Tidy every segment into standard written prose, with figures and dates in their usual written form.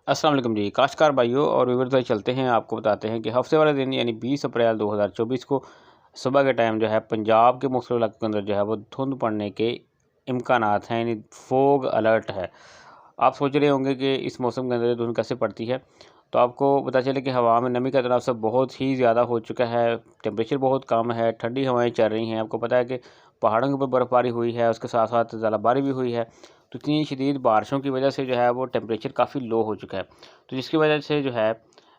अस्सलाम वालेकुम जी, काश्तकार भाइयों और व्यूअर्स भाई, चलते हैं आपको बताते हैं कि हफ्ते वाले दिन यानी 20 अप्रैल 2024 को सुबह के टाइम जो है पंजाब के मुख्तलिफ इलाकों के अंदर जो है वो धुंध पड़ने के इम्कानात हैं, यानी फोग अलर्ट है। आप सोच रहे होंगे कि इस मौसम के अंदर धुंध कैसे पड़ती है, तो आपको पता चले कि हवा में नमी का तनासर बहुत ही ज़्यादा हो चुका है, टेम्परेचर बहुत कम है, ठंडी हवाएं चल रही हैं। आपको पता है कि पहाड़ों के ऊपर बर्फ़बारी हुई है, उसके साथ साथ ज़्यादाबारी भी हुई है। तो इतनी शदीद बारिशों की वजह से जो है वो टेम्परेचर काफ़ी लो हो चुका है, तो जिसकी वजह से जो है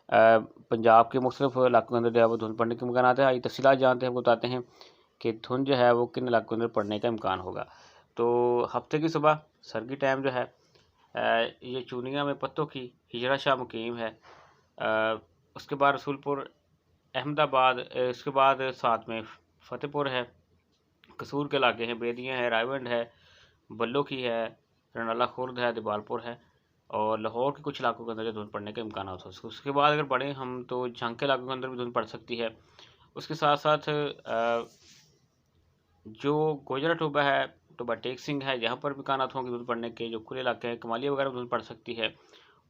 पंजाब के मुख्तलिफ इलाकों के अंदर जो है वो धुंध पड़ने के इम्कानात है। आइए तफसीलात जानते हैं, बताते हैं कि धुंध जो है वो किन इलाकों के अंदर पड़ने का इम्कान होगा। तो हफ्ते की सुबह सर की टाइम जो है ये चूनिया में पत्तों की हिजरा शाह मुकीम है। उसके बाद रसूलपुर, अहमदाबाद, इसके बाद साथ में फ़तेहपुर है, कसूर के इलाके हैं, बेदियाँ है, रायवंड है, बल्लो की है, रनाला खुर्द है, दिबालपुर है और लाहौर के कुछ इलाकों के अंदर धुंध पड़ने के इम्कान हो सकते हैं। उसके बाद अगर पढ़ें हम तो झंग के इलाकों के अंदर भी धुंध पड़ सकती है। उसके साथ साथ जो गोजरा टोबा है, टोबा टेक सिंह है, यहाँ पर भी इम्कानात होंगे धुंध पड़ने के। जो खुले इलाके हैं, कमालिया वगैरह धुंध पड़ सकती है।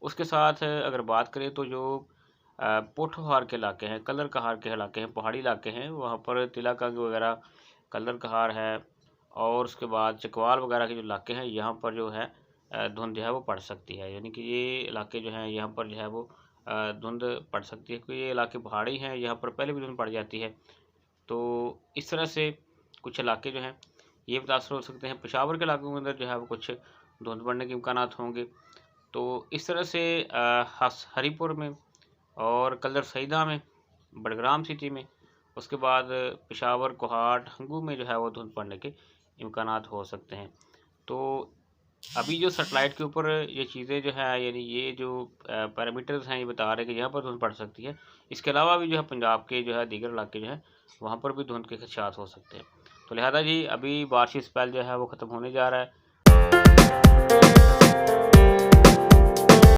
उसके साथ अगर बात करें तो जो पोठोहार के इलाके हैं, कलर कहार के इलाके हैं, पहाड़ी इलाके हैं, वहाँ पर तिलाकांग वगैरह, कलर कहार है और उसके बाद चकवाल वगैरह के जो इलाके हैं, यहाँ पर जो है धुंध जो है वो पड़ सकती है। यानी कि ये इलाके जो हैं यहाँ पर जो है वो धुंध पड़ सकती है, क्योंकि ये इलाके पहाड़ी हैं, यहाँ पर पहले भी धुंध पड़ जाती है। तो इस तरह से कुछ इलाके जो हैं ये मुतासर हो सकते हैं। पेशावर के इलाकों के अंदर जो है वो कुछ धुंध पड़ने के इम्कानात होंगे। तो इस तरह से हरीपुर में और कलर सईदा में, बड़ग्राम सिटी में, उसके बाद पेशावर, कोहाट, हंगू में जो है वो धुंध पड़ने के इम्कानात हो सकते हैं। तो अभी जो सैटेलाइट के ऊपर ये चीज़ें जो है, यानी ये जो पैरामीटर्स हैं, ये बता रहे हैं कि यहाँ पर धुंध पड़ सकती है। इसके अलावा भी जो है पंजाब के जो है दीगर इलाके जो हैं वहाँ पर भी धुंध के खदशात हो सकते हैं। तो लिहाजा जी अभी बारिशी स्पेल जो है वो ख़त्म होने जा रहा है।